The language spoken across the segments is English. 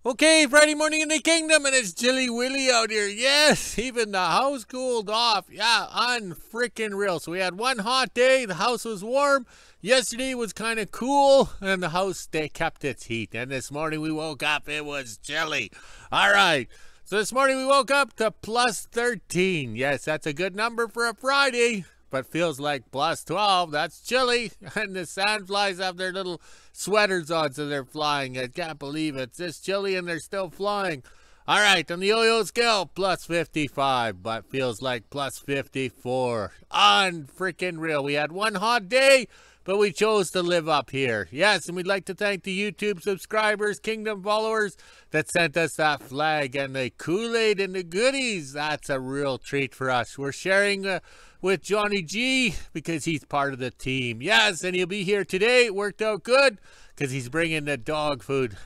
Okay, Friday morning in the kingdom, and it's chilly willy out here. Yes, even the house cooled off. Yeah, unfreaking real. So we had one hot day. The house was warm. Yesterday was kind of cool, and the house kept its heat. And this morning we woke up, it was chilly. All right. So this morning we woke up to plus 13. Yes, that's a good number for a Friday. But feels like plus 12. That's chilly. And the sandflies have their little sweaters on, so they're flying. I can't believe it. It's this chilly and they're still flying. All right, on the yo-yo scale, plus 55, but feels like plus 54. Unfreaking real. We had one hot day, but we chose to live up here. Yes, and we'd like to thank the YouTube subscribers, Kingdom followers that sent us that flag and the Kool-Aid and the goodies. That's a real treat for us. We're sharing with Johnny G because he's part of the team. Yes, and he'll be here today. It worked out good because he's bringing the dog food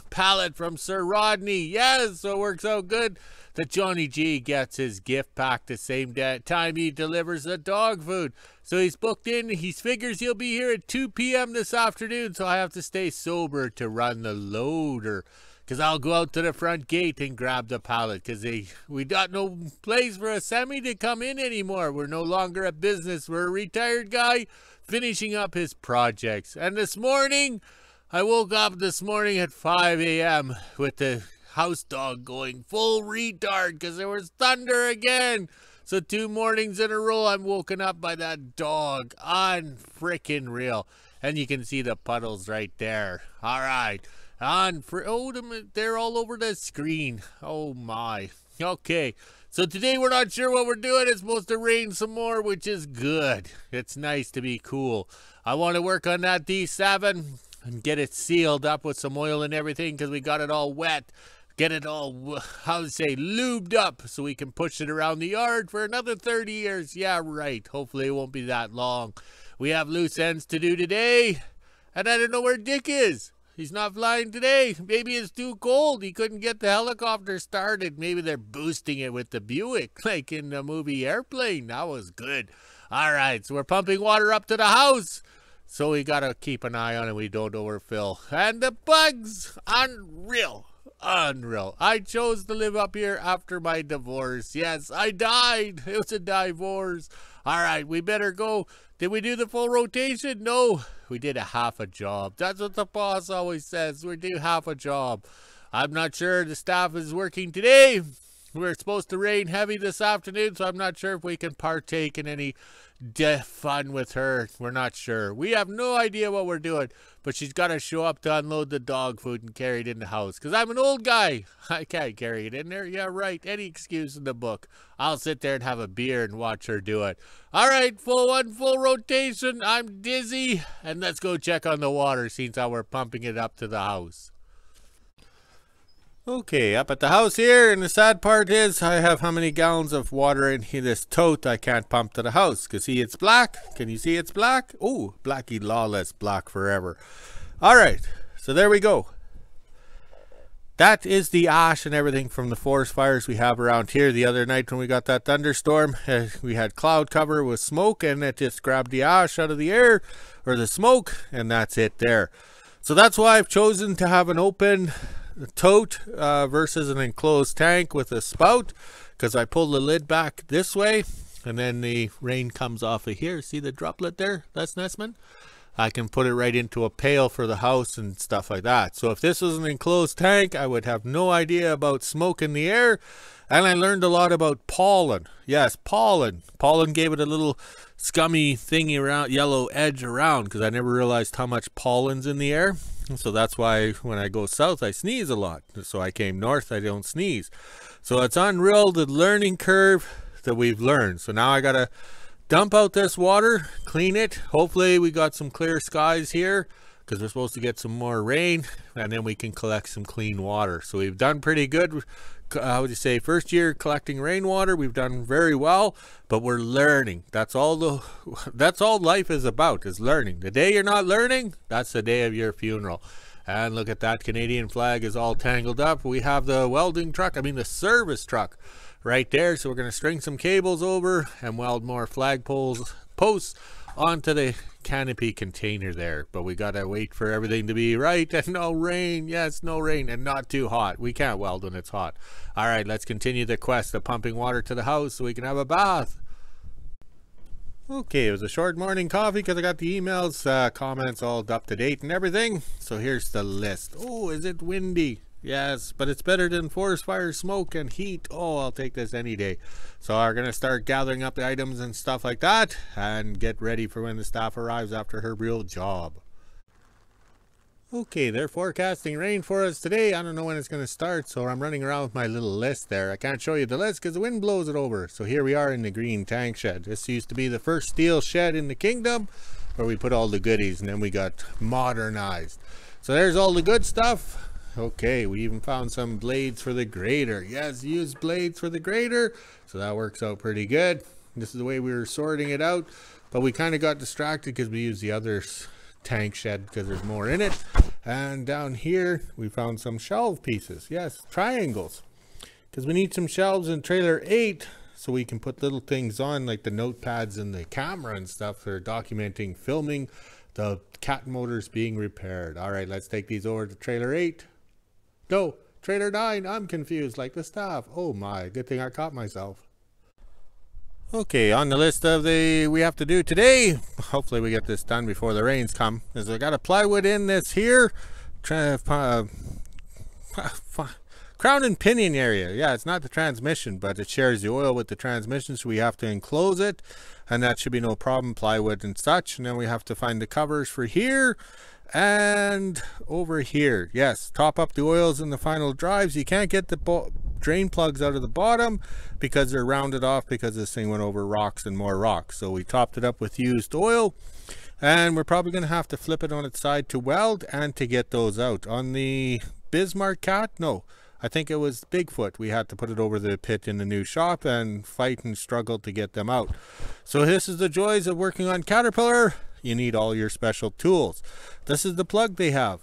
pallet from Sir Rodney. Yes, so it works out good that Johnny G gets his gift pack the same time he delivers the dog food. So he's booked in. He figures he'll be here at 2 p.m. this afternoon, so I have to stay sober to run the loader. Because I'll go out to the front gate and grab the pallet. Because we got no place for a semi to come in anymore. We're no longer a business. We're a retired guy finishing up his projects. And this morning, I woke up this morning at 5 a.m. with the house dog going full retard. Because there was thunder again. So 2 mornings in a row, I'm woken up by that dog. Unfreaking real. And you can see the puddles right there. All right. They're all over the screen. Oh my. Okay, so today we're not sure what we're doing. It's supposed to rain some more, which is good. It's nice to be cool. I want to work on that D7 and get it sealed up with some oil and everything because we got it all wet. Get it all, lubed up so we can push it around the yard for another 30 years. Yeah, right. Hopefully it won't be that long. We have loose ends to do today, and I don't know where Dick is. He's not flying today. Maybe it's too cold. He couldn't get the helicopter started. Maybe they're boosting it with the Buick, like in the movie Airplane. That was good. All right, so we're pumping water up to the house. So we got to keep an eye on it. We don't overfill. And the bugs, unreal. Unreal. I chose to live up here after my divorce. Yes, I died. It was a divorce. All right, we better go. Did we do the full rotation? No, we did a half a job. That's what the boss always says. We do half a job. I'm not sure the staff is working today. We're supposed to rain heavy this afternoon, so I'm not sure if we can partake in any fun with her. We're not sure. We have no idea what we're doing, but she's got to show up to unload the dog food and carry it in the house. Because I'm an old guy. I can't carry it in there. Yeah, right. Any excuse in the book. I'll sit there and have a beer and watch her do it. All right, full rotation. I'm dizzy. And let's go check on the water, since how we're pumping it up to the house. Okay, up at the house here, and the sad part is I have how many gallons of water in here, this tote I can't pump to the house. Because see, it's black. Can you see it's black? Oh, blacky lawless, black forever. All right, so there we go. That is the ash and everything from the forest fires we have around here. The other night when we got that thunderstorm, we had cloud cover with smoke, and it just grabbed the ash out of the air, or the smoke, and that's it there. So that's why I've chosen to have an open tote versus an enclosed tank with a spout, because I pull the lid back this way and then the rain comes off of here. See the droplet there? That's Nessman. I can put it right into a pail for the house and stuff like that. So if this was an enclosed tank, I would have no idea about smoke in the air. And I learned a lot about pollen. Yes, pollen. Pollen gave it a little scummy thingy around, yellow edge around, because I never realized how much pollen's in the air. So that's why when I go south, I sneeze a lot. So I came north, I don't sneeze. So it's unreal, the learning curve that we've learned. So now I got to dump out this water, clean it. Hopefully we got some clear skies here, because we're supposed to get some more rain, and then we can collect some clean water. So we've done pretty good. How would you say, first year collecting rainwater, we've done very well, but we're learning. That's all life is about, is learning. The day you're not learning, that's the day of your funeral. And look at that, Canadian flag is all tangled up. We have the welding truck, the service truck right there. So we're going to string some cables over and weld more flag posts onto the canopy container there. But we gotta wait for everything to be right, and no rain. Yes, no rain, and not too hot. We can't weld when it's hot. All right, let's continue the quest of pumping water to the house so we can have a bath. Okay, it was a short morning coffee because I got the emails, comments all up to date and everything. So here's the list. Oh, is it windy? Yes, but it's better than forest fire, smoke, and heat. Oh, I'll take this any day. So we're going to start gathering up the items and stuff like that and get ready for when the staff arrives after her real job. Okay, they're forecasting rain for us today. I don't know when it's going to start, so I'm running around with my little list there. I can't show you the list because the wind blows it over. So here we are in the green tank shed. This used to be the first steel shed in the kingdom where we put all the goodies, and then we got modernized. So there's all the good stuff. Okay, we even found some blades for the grader. Yes, use blades for the grader. So that works out pretty good. This is the way we were sorting it out. But we kind of got distracted because we used the other tank shed because there's more in it. And down here, we found some shelf pieces. Yes, triangles. Because we need some shelves in trailer 8 so we can put little things on like the notepads and the camera and stuff for documenting, filming the cat motors being repaired. All right, let's take these over to trailer 8. No, trailer 9, I'm confused like the staff. Oh my, good thing I caught myself. Okay, on the list of we have to do today, hopefully we get this done before the rains come, is I got a plywood in this here, crown and pinion area. Yeah, it's not the transmission, but it shares the oil with the transmission, so we have to enclose it, and that should be no problem, plywood and such. And then we have to find the covers for here and over here. Yes, top up the oils in the final drives. You can't get the drain plugs out of the bottom because they're rounded off because this thing went over rocks and more rocks. So we topped it up with used oil, and we're probably going to have to flip it on its side to weld and to get those out. On the Bismarck cat, no, I think it was Bigfoot, we had to put it over the pit in the new shop and fight and struggle to get them out. So this is the joys of working on Caterpillar. You need all your special tools. This is the plug they have.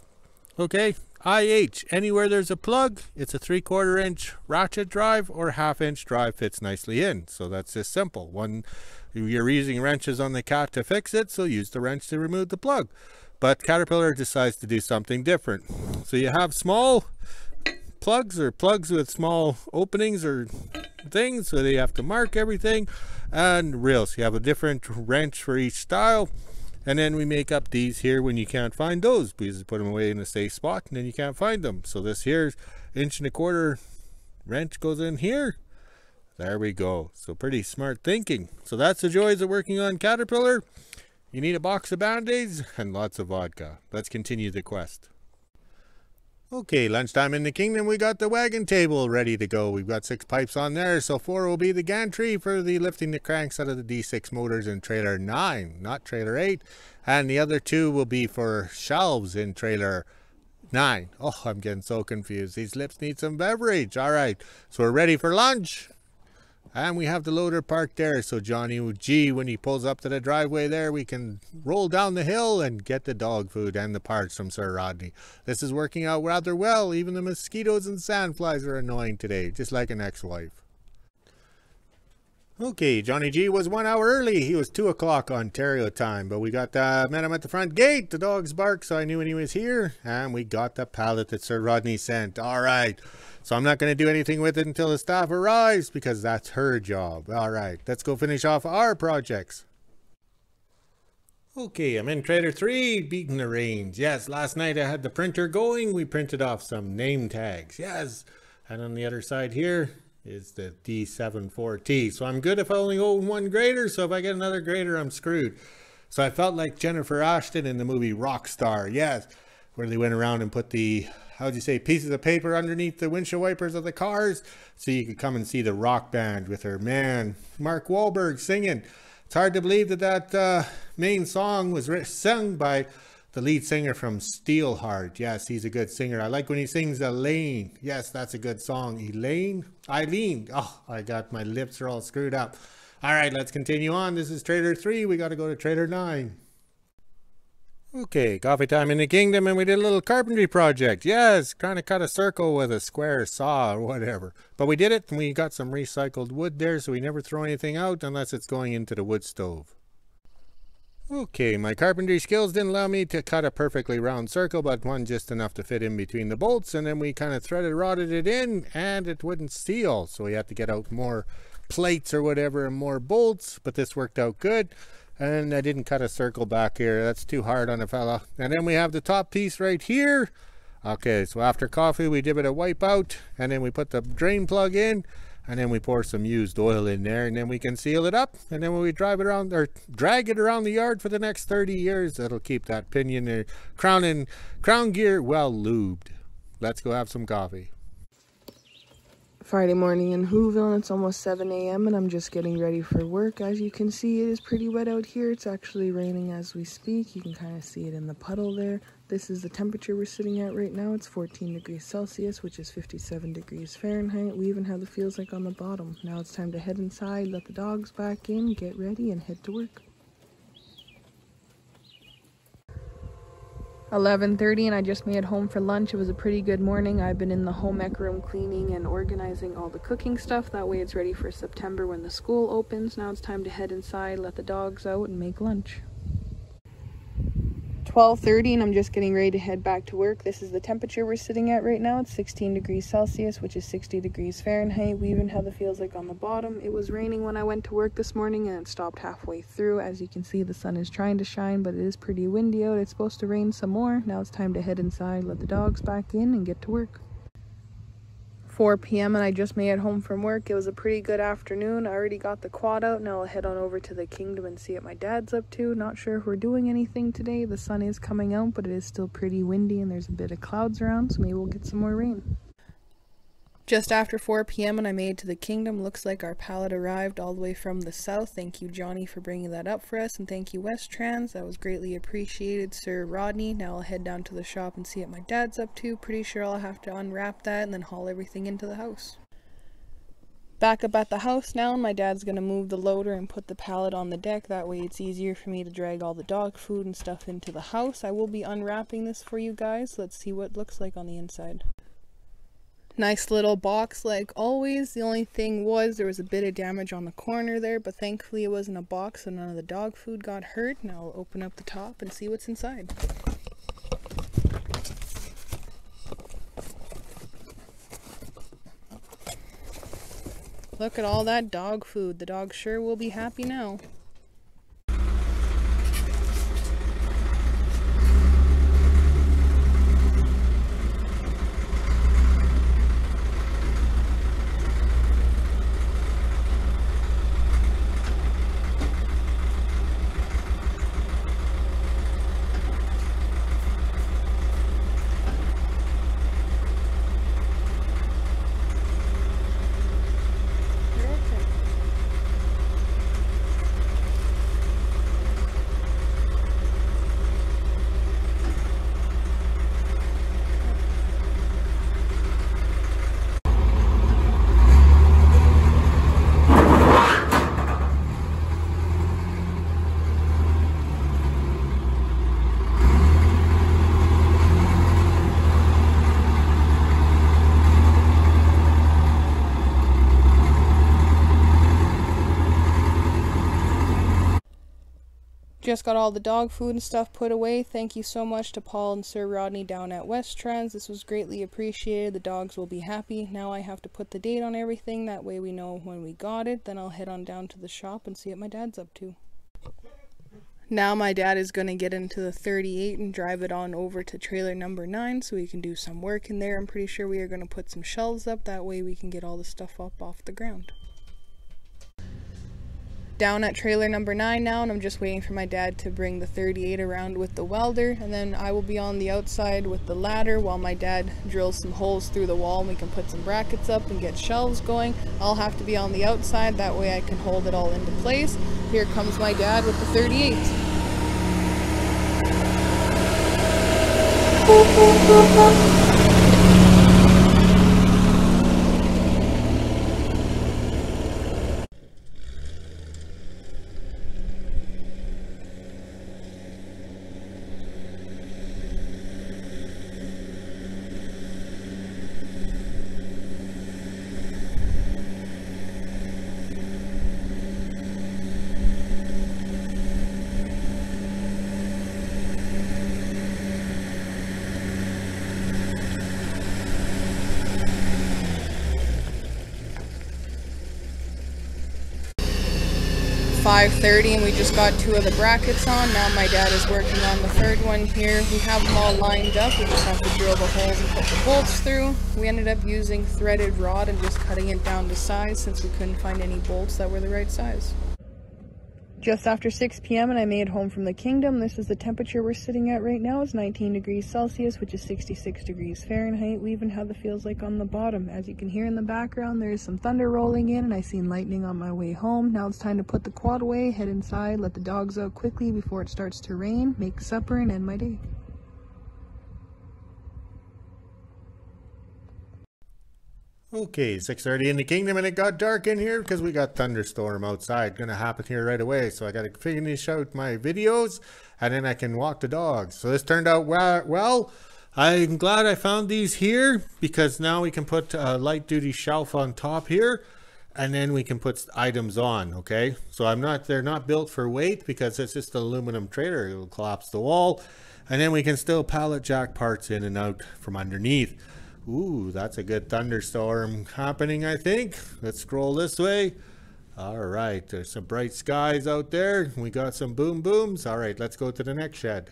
Okay, IH, anywhere there's a plug, it's a 3/4 inch ratchet drive or 1/2 inch drive fits nicely in. So that's just simple. You're using wrenches on the cat to fix it, so use the wrench to remove the plug. But Caterpillar decides to do something different. So you have small plugs or plugs with small openings or things, so they have to mark everything, and reels. You have a different wrench for each style. And then we make up these here when you can't find those, because you put them away in a safe spot and then you can't find them. So this here's 1.25 inch wrench goes in here. There we go. So pretty smart thinking. So that's the joys of working on Caterpillar. You need a box of Band-Aids and lots of vodka. Let's continue the quest. Okay, lunchtime in the kingdom, we got the wagon table ready to go. We've got 6 pipes on there, so 4 will be the gantry for the lifting the cranks out of the D6 motors in trailer 9, not trailer 8. And the other 2 will be for shelves in trailer 9. Oh, I'm getting so confused. These lips need some beverage. All right, so we're ready for lunch. And we have the loader parked there, so Johnny G, when he pulls up to the driveway there, we can roll down the hill and get the dog food and the parts from Sir Rodney. This is working out rather well. Even the mosquitoes and sandflies are annoying today, just like an ex-wife. Okay, Johnny G was 1 hour early. He was 2 o'clock Ontario time, but we got met him at the front gate. The dogs barked, so I knew when he was here, and we got the pallet that Sir Rodney sent. All right, so I'm not going to do anything with it until the staff arrives because that's her job. All right, let's go finish off our projects. Okay, I'm in trailer 3, beating the rains. Yes, last night I had the printer going. We printed off some name tags. Yes, and on the other side here is the D74T. So I'm good if I only own 1 grader. So if I get another grader, I'm screwed. So I felt like Jennifer Ashton in the movie Rockstar. Yes, where they went around and put the, how'd you say, pieces of paper underneath the windshield wipers of the cars so you could come and see the rock band with her man, Mark Wahlberg, singing. It's hard to believe that main song was sung by the lead singer from Steelheart. Yes, he's a good singer. I like when he sings Elaine. Yes, that's a good song. Elaine? Eileen. Oh, my lips are all screwed up. All right, let's continue on. This is trailer 3. We got to go to trailer 9. Okay, coffee time in the kingdom, and we did a little carpentry project. Yes, trying to cut a circle with a square saw or whatever. But we did it, and we got some recycled wood there, so we never throw anything out unless it's going into the wood stove. Okay, my carpentry skills didn't allow me to cut a perfectly round circle, but one just enough to fit in between the bolts, and then we kind of threaded rotted it in, and it wouldn't seal, so we had to get out more plates or whatever and more bolts, but this worked out good. And I didn't cut a circle back here, that's too hard on a fella. And then we have the top piece right here. Okay, so after coffee we give it a wipe out, and then we put the drain plug in, and then we pour some used oil in there, and then we can seal it up. And then when we drive it around or drag it around the yard for the next 30 years, that'll keep that pinion or crown gear well lubed. Let's go have some coffee. Friday morning in WHO-ville, and it's almost 7 a.m. and I'm just getting ready for work. As you can see, it is pretty wet out here. It's actually raining as we speak. You can kind of see it in the puddle there. This is the temperature we're sitting at right now. It's 14 degrees Celsius, which is 57 degrees Fahrenheit. We even have the feels like on the bottom. Now it's time to head inside, let the dogs back in, get ready, and head to work. 11:30 and I just made it home for lunch. It was a pretty good morning. I've been in the home ec room cleaning and organizing all the cooking stuff. That way it's ready for September when the school opens. Now it's time to head inside, let the dogs out, and make lunch. 12:30 and I'm just getting ready to head back to work. This is the temperature we're sitting at right now. It's 16 degrees Celsius, which is 60 degrees Fahrenheit. We even have the feels like on the bottom. It was raining when I went to work this morning and it stopped halfway through. As you can see, the sun is trying to shine, but it is pretty windy out. It's supposed to rain some more. Now it's time to head inside, let the dogs back in, and get to work. 4 p.m. and I just made it home from work. It was a pretty good afternoon. I already got the quad out. Now I'll head on over to the kingdom and see what my dad's up to. Not sure if we're doing anything today. The sun is coming out, but it is still pretty windy and there's a bit of clouds around, so maybe we'll get some more rain. Just after 4 p.m. and I made it to the kingdom. Looks like our pallet arrived all the way from the south. Thank you, Johnny, for bringing that up for us, and thank you, West Trans. That was greatly appreciated, Sir Rodney. Now I'll head down to the shop and see what my dad's up to. Pretty sure I'll have to unwrap that and then haul everything into the house. Back up at the house now, and my dad's gonna move the loader and put the pallet on the deck. That way it's easier for me to drag all the dog food and stuff into the house. I will be unwrapping this for you guys. Let's see what it looks like on the inside. Nice little box like always. The only thing was there was a bit of damage on the corner there, but thankfully it wasn't a box so none of the dog food got hurt. Now I'll open up the top and see what's inside. Look at all that dog food. The dog sure will be happy now. Just got all the dog food and stuff put away. Thank you so much to Paul and Sir Rodney down at West Trans. This was greatly appreciated. The dogs will be happy. Now I have to put the date on everything. That way we know when we got it. Then I'll head on down to the shop and see what my dad's up to. Now my dad is going to get into the 38 and drive it on over to trailer number 9 so we can do some work in there. I'm pretty sure we are going to put some shelves up. That way we can get all the stuff up off the ground. Down at trailer number 9 now, and I'm just waiting for my dad to bring the 38 around with the welder, and then I will be on the outside with the ladder while my dad drills some holes through the wall and we can put some brackets up and get shelves going. I'll have to be on the outside, that way I can hold it all into place. Here comes my dad with the 38. 5:30 and we just got 2 of the brackets on. Now my dad is working on the 3rd one here. We have them all lined up. We just have to drill the holes and put the bolts through. We ended up using threaded rod and just cutting it down to size since we couldn't find any bolts that were the right size. Just after 6 p.m. and I made home from the kingdom. This is the temperature we're sitting at right now. It's 19 degrees Celsius, which is 66 degrees Fahrenheit. We even have the feels like on the bottom. As you can hear in the background, there's some thunder rolling in and I seen lightning on my way home. Now it's time to put the quad away, head inside, let the dogs out quickly before it starts to rain, make supper, and end my day. Okay, 6:30 in the kingdom, and it got dark in here because we got thunderstorm outside gonna happen here right away. So I gotta finish out my videos and then I can walk the dogs. So this turned out well. I'm glad I found these here because now we can put a light duty shelf on top here and then we can put items on. Okay, so they're not built for weight because it's just an aluminum trailer. It'll collapse the wall and then we can still pallet jack parts in and out from underneath. Ooh, that's a good thunderstorm happening, I think. Let's scroll this way. All right, there's some bright skies out there. We got some boom booms. All right, let's go to the next shed.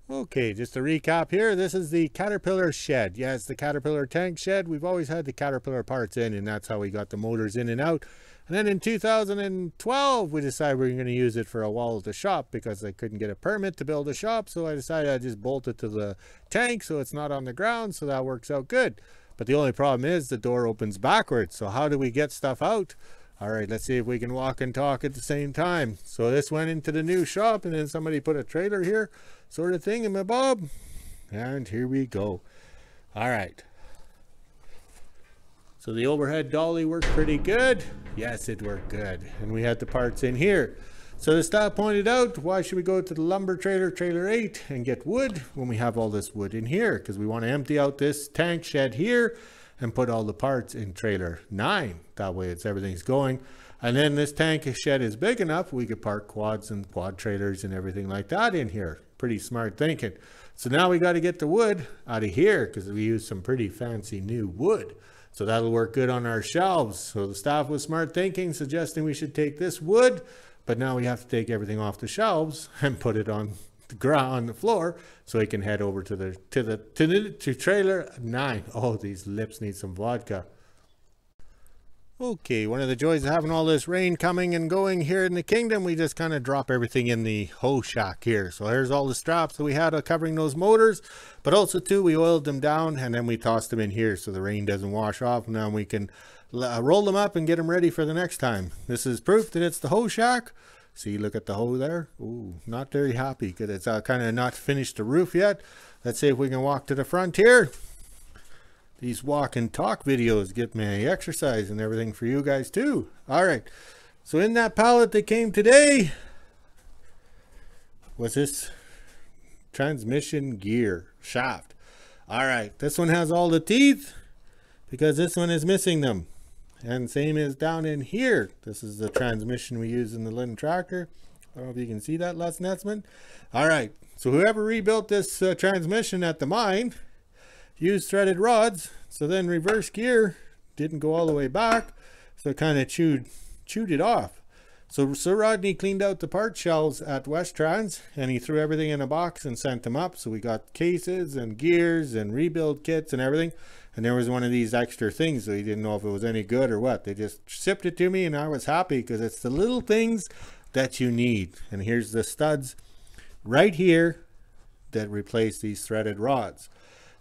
Okay, just to recap here, this is the Caterpillar shed. Yeah, it's the Caterpillar tank shed. We've always had the Caterpillar parts in, and that's how we got the motors in and out. And then in 2012, we decided we were going to use it for a wall at the shop because I couldn't get a permit to build a shop. So I decided I'd just bolt it to the tank so it's not on the ground. So that works out good. But the only problem is the door opens backwards. So how do we get stuff out? All right, let's see if we can walk and talk at the same time. So this went into the new shop and then somebody put a trailer here, sort of thing in my bob. And here we go. All right. So the overhead dolly worked pretty good. Yes, it worked good. And we had the parts in here. So the staff pointed out, why should we go to the lumber trailer, trailer 8, and get wood when we have all this wood in here? Because we want to empty out this tank shed here and put all the parts in trailer 9. That way everything's going. And then this tank shed is big enough, we could park quads and quad trailers and everything like that in here. Pretty smart thinking. So now we got to get the wood out of here because we use some pretty fancy new wood. So that'll work good on our shelves. So the staff was smart thinking, suggesting we should take this wood, but now we have to take everything off the shelves and put it on the ground, on the floor, so we can head over to trailer 9. Oh, these lips need some vodka. Okay, one of the joys of having all this rain coming and going here in the kingdom, we just kind of drop everything in the hose shack here. So here's all the straps that we had covering those motors, but also too, we oiled them down and then we tossed them in here so the rain doesn't wash off. Now we can roll them up and get them ready for the next time. This is proof that it's the hose shack. See, look at the hole there. Ooh, not very happy because it's kind of not finished the roof yet. Let's see if we can walk to the front here. These walk and talk videos get me exercise and everything for you guys too. All right, so in that pallet that came today was this transmission gear shaft. All right, this one has all the teeth because this one is missing them. And same as down in here. This is the transmission we use in the Lynn tractor. I don't know if you can see that, Les Netzman. All right, so whoever rebuilt this transmission at the mine used threaded rods, so then reverse gear didn't go all the way back, so it kind of chewed it off. So Sir Rodney cleaned out the part shelves at West Trans and he threw everything in a box and sent them up. So we got cases and gears and rebuild kits and everything. And there was one of these extra things, so he didn't know if it was any good or what. They just shipped it to me and I was happy because it's the little things that you need. And here's the studs right here that replace these threaded rods.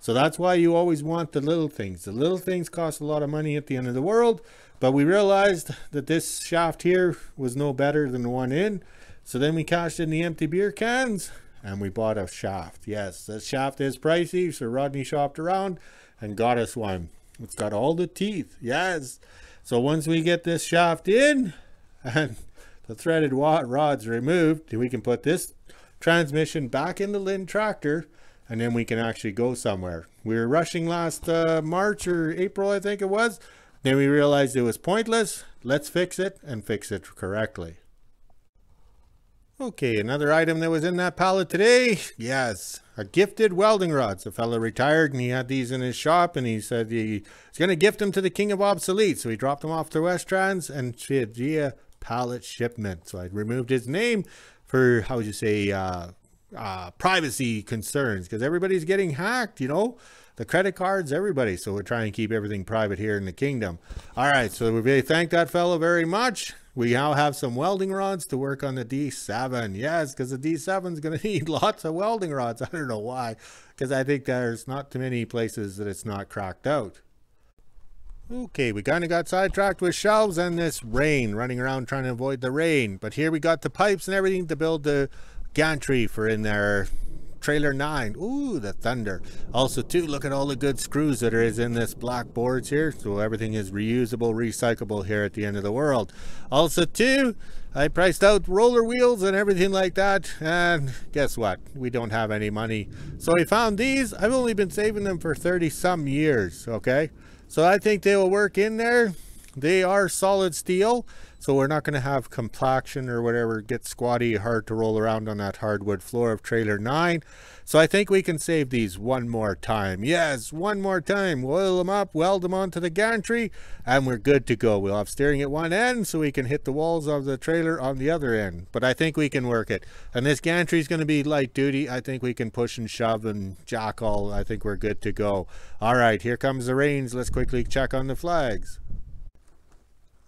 So that's why you always want the little things. The little things cost a lot of money at the end of the world, but we realized that this shaft here was no better than the one in. So then we cashed in the empty beer cans and we bought a shaft. Yes, the shaft is pricey, so Rodney shopped around and got us one. It's got all the teeth, yes. So once we get this shaft in and the threaded rods removed, we can put this transmission back in the Lynn tractor and then we can actually go somewhere. We were rushing last March or April, I think it was. Then we realized it was pointless. Let's fix it and fix it correctly. Okay, another item that was in that pallet today. Yes, a gifted welding rods. A fellow retired and he had these in his shop and he said he's going to gift them to the King of Obsolete. So he dropped them off to West Trans and said, yeah, pallet shipment. So I removed his name for, how would you say, privacy concerns, because everybody's getting hacked, you know, the credit cards, everybody. So we're trying to keep everything private here in the kingdom. All right, so we really thank that fellow very much. We now have some welding rods to work on the D7. Yes, because the D7 is going to need lots of welding rods. I don't know why, because I think there's not too many places that it's not cracked out. Okay, we kind of got sidetracked with shelves and this rain, running around trying to avoid the rain. But here we got the pipes and everything to build the gantry for in there. Trailer 9. Ooh, the thunder. Also too, look at all the good screws that is in this black boards here. So everything is reusable, recyclable here at the end of the world. Also too, I priced out roller wheels and everything like that. And guess what? We don't have any money. So I found these. I've only been saving them for 30 some years. Okay. So I think they will work in there. They are solid steel, so we're not going to have compaction or whatever, get squatty, hard to roll around on that hardwood floor of trailer 9. So I think we can save these one more time. Yes, one more time. Oil them up, weld them onto the gantry, and we're good to go. We'll have steering at one end so we can hit the walls of the trailer on the other end. But I think we can work it. And this gantry is going to be light duty. I think we can push and shove and jack all. I think we're good to go. All right, here comes the rains. Let's quickly check on the flags.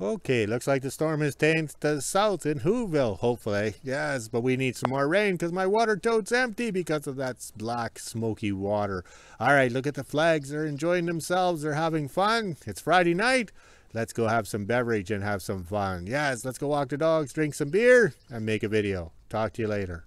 Okay, looks like the storm is staying to the south in WHO-ville, hopefully. Yes, but we need some more rain because my water tote's empty because of that black, smoky water. All right, look at the flags. They're enjoying themselves. They're having fun. It's Friday night. Let's go have some beverage and have some fun. Yes, let's go walk the dogs, drink some beer, and make a video. Talk to you later.